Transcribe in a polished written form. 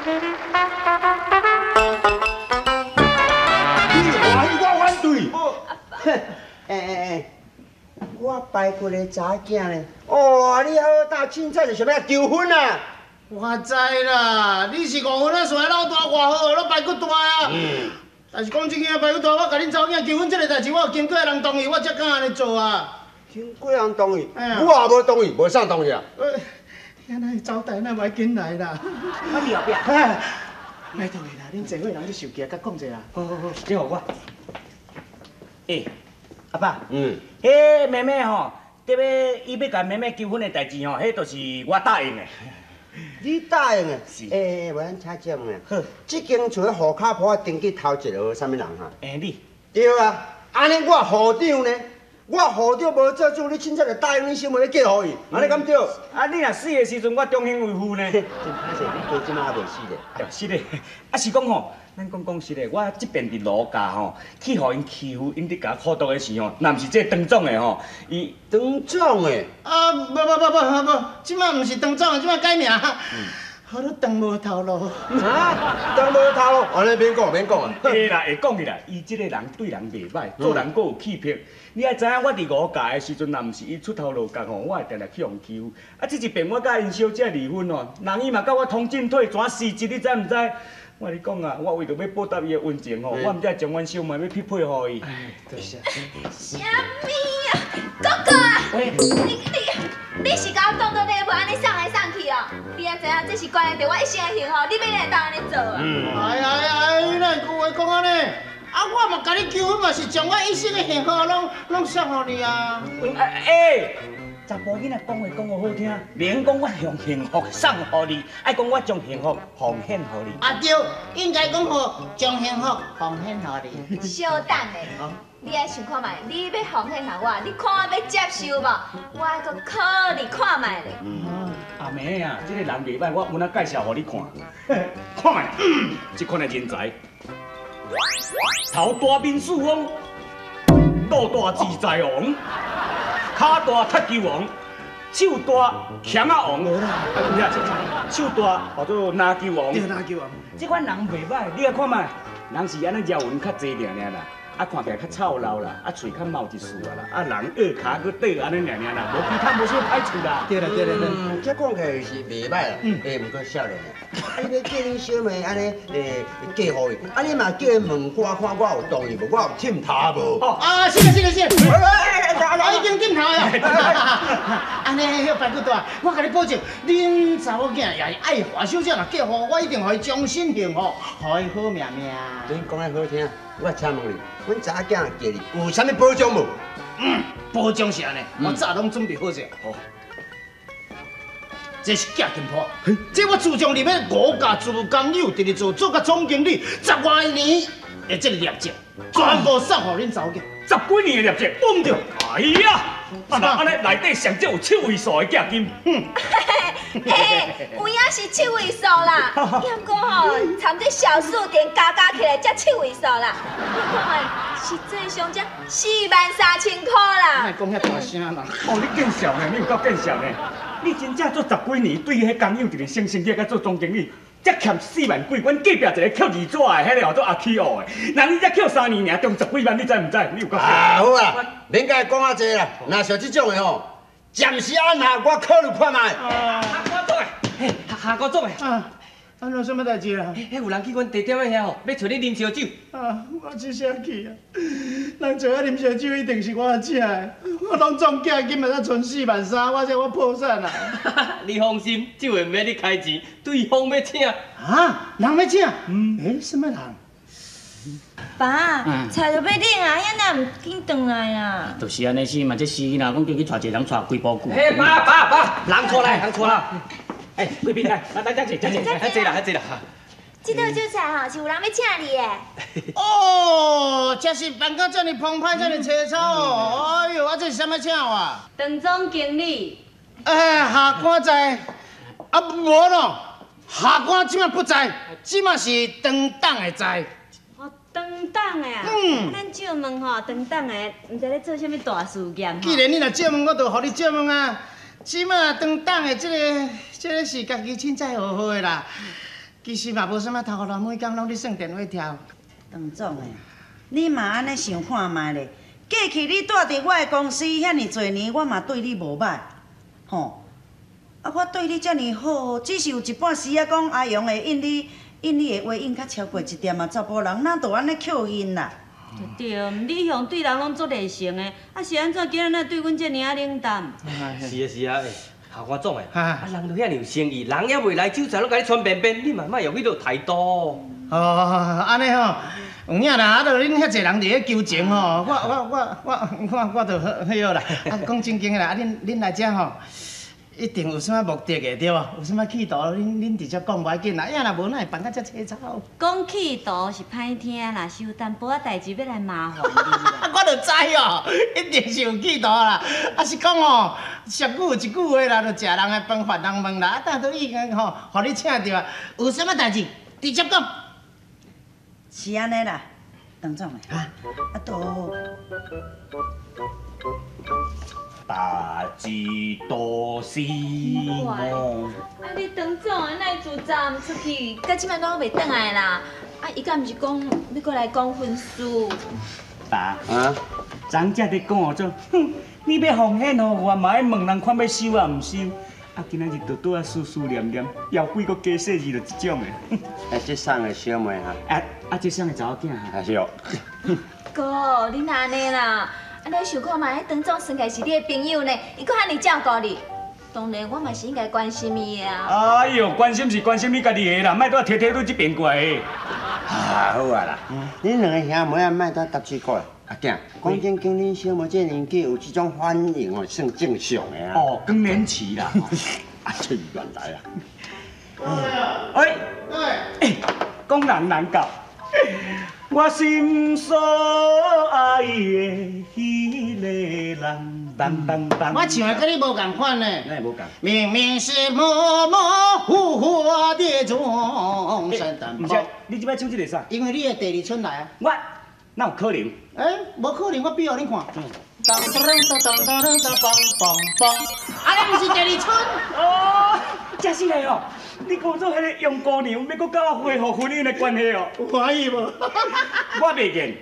我反对。我拜过个查囝呢。哦，你好大凊彩就想要求婚啊？我知啦，你是误会咱算老大偌好，咱排骨大啊。但是讲真经，排骨大，我甲恁查某囝求婚这个代志，我有经过人同意，我才敢安尼做啊。经过人同意，我也无同意，无啥同意啊。你安尼招待，咱袂紧来啦。我伫后壁。拜托你啦，恁坐伙人去受气，甲讲者啦。好，你互我。阿爸，迄妹妹吼，特别伊要甲妹妹求婚的代志吼，迄就是我答应的。你答应的？是。无咱请教问啊。好，这间厝的户口簿登记头一个啥物人哈？你。对啊，安尼我户长呢？我户长无做主，你凊彩就答应你小妹嫁互伊，安尼敢对？啊，你若死的时阵，我忠心为父呢。真歹势，你家即马还未死咧。是咧，啊是讲吼，咱讲实咧，我即边伫罗家吼，去互因欺负，因伫甲苦毒的时候，若毋是这唐总的吼，伊唐总的。啊，无，即马毋是唐总的，即马改名。好，你唐无头路。唐无头路，安尼免讲啊。会啦，会讲去啦。伊即个人对人袂歹，做人阁有气魄。你也知影，我伫五家的时阵，若毋是伊出头路角吼，我会定定去互欺负。啊，即一遍我甲因小姐离婚哦，人伊嘛甲我通进退，全死一，你知毋知？我跟你讲啊，我为着要报答伊的恩情吼，我毋才将阮小妹要匹配互伊。多谢。什么啊，哥哥啊，你是甲我当作礼物安尼送来送去哦？你也知影这是关系到我一生的幸福，你要来当安尼做啊？哎，你哪句话讲安尼？啊，我嘛甲你求婚嘛是将我一生的幸福拢送互你啊！查甫囡仔讲话讲好听，免讲我将幸福送互你，爱讲我将幸福奉献互你。啊对，应该讲好将幸福奉献互你。小等咧，你爱想看卖，你要奉献互我，你看我要接受无？我还阁考虑看卖咧。阿妹啊，这个人袂歹，我有哪介绍互你看。看卖，这款的人才，头大面鼠王，肚大自在王。脚大踢球王，手大钳仔王，手大叫做篮球王。对，篮球王。这款人袂歹，你来看卖，人是安尼条纹较济尔啦，啊看起来较操劳啦，啊喙较冒一丝啊啦，啊人二骹去倒安尼尔啦，无其他无啥歹处啦。对啦。这讲起来是袂歹啦，毋过少年啊，啊你要叫恁小妹安尼嫁互伊，啊你嘛叫伊问我看我有同意无，我有忝头无？啊，是。我已经点头了。安尼迄排骨大，我甲你保证，恁查某囝也是爱华小姐若嫁互我，一定互伊终身幸福，互伊好命命。恁讲得好听，我请问你，阮查某囝嫁你，有啥物保障无？保障是安尼，我早拢准备好者。好，这是假金铺，这我自从入去5家自工友直直做甲总经理10多年的这个业绩，全部送互恁查某囝。10几年的业绩，唔对。哎呀，安尼内底上少有7位数的价金。有影是7位数啦，不过吼，参这小数点加起来才7位数啦。你看，实际上才43000块啦。莫讲遐大声啦！哦，你见笑呢？你有够见笑呢？你真正做10几年，对迄工友一个升职甲做总经理，才欠4万几。阮隔壁一个扣2纸的，迄个叫做阿 Q 的，人你才扣3年尔，中10几万，你知唔知？你有够笑？啊好啊，免甲伊讲啊济啦，若像这种的吼，暂时安下，我考虑看卖。我做诶，下个做诶。安怎什么代志啦？迄有人去阮地点的遐吼，要找你啉烧酒。我真生气啊！人做啊啉烧酒一定是我请的，我拢中奖金嘛才存43000，我破产啦！你放心，这回唔免你开钱，对方要请。人要请？什么人？爸，菜就要冷啊，遐哪唔紧转来啊？就是安尼死嘛，这死啦，讲叫去带一个人带几包久。嘿，爸，人错来，人错啦。贵宾来，来，坐，遐坐啦。这道酒菜吼是有人要请你的。哦，这是办到这么澎湃，这么清楚哦！哎呦，这是什么请我？唐总经理。下官在，无咯，下官即马不在，即马是当党的在。当党的啊？咱借问吼，当党的，唔知咧做啥物大事件既然你若借问，我就互你借问啊。即马当党的这个是家己凊彩好好的啦。其实嘛无啥物头路，每工拢咧算电话跳。董总诶，你嘛安尼想看卖咧？过去你住伫我的公司遐尼侪年，我嘛对你无歹，吼。啊，我对你遮尔好，只是有一半时啊，讲阿勇会应你的话应较超过一点啊，查甫人哪都安尼扣因啦。对，你向对人拢做热心的，啊是安怎今仔日对阮遮尔啊冷淡？是啊，校官总诶，啊人都遐尼有诚意，人还未来酒菜拢甲你传便便，你嘛莫用迄落态度。哦，安尼吼，有影啦，啊，著恁遐侪人伫咧求情吼，我著迄个啦。啊，讲正经诶啦，啊，恁来遮吼，一定有啥物目的的对无？有啥物企图，恁直接讲无要紧啦，影若无，哪会办到遮凄惨？讲企图是歹听啦，是有淡薄仔代志要来麻烦你。我著知哦，一定是有企图啦。啊是讲吼，俗语有一句话啦，著食人诶饭，发人问啦。啊，但都已经吼，互你请着啊，有啥物代志直接讲。是安尼啦，董总诶，啊都。大吉多是梦。啊，你董总啊，哪会自早毋出去？到即摆拢未转来啦。啊，伊敢毋是讲要过来讲婚事？爸，啊，昨才在讲做，哼，你要奉献予我，嘛爱问人看要收啊毋收。啊，今仔日就拄啊思思念念，后悔搁加细字就即种诶。哎，这送的小妹哈，这双的查某囝还是哦。哥，你哪安尼啦？啊，你想看嘛？迄董总算计是你的朋友呢，伊搁遐尼照顾你，当然我嘛是应该关心伊的啊。哎呦，关心是关心你家己的啦，莫拄摕你这边过来的。啊，好啊啦，恁两个兄妹啊，莫再搭嘴过啦。阿囝，讲正经，恁小妹这年纪有这种反应哦，算正常的啊。哦，更年期啦。啊，这原来啊。哎，讲人难搞。我心所爱的迄个人，当当当。我唱的跟你无共款呢。那也无共。明明是模模糊糊的钟声淡薄。唔是，你即摆唱这个啥？因为你的第二春来啊。我哪有可能？无可能，我比互你看。当当当当当当当梆梆，啊，你毋是第二春？哦，真是的哦！你讲做迄个杨姑娘，要搁甲我恢复婚姻的关系哦？有欢喜无？我袂见。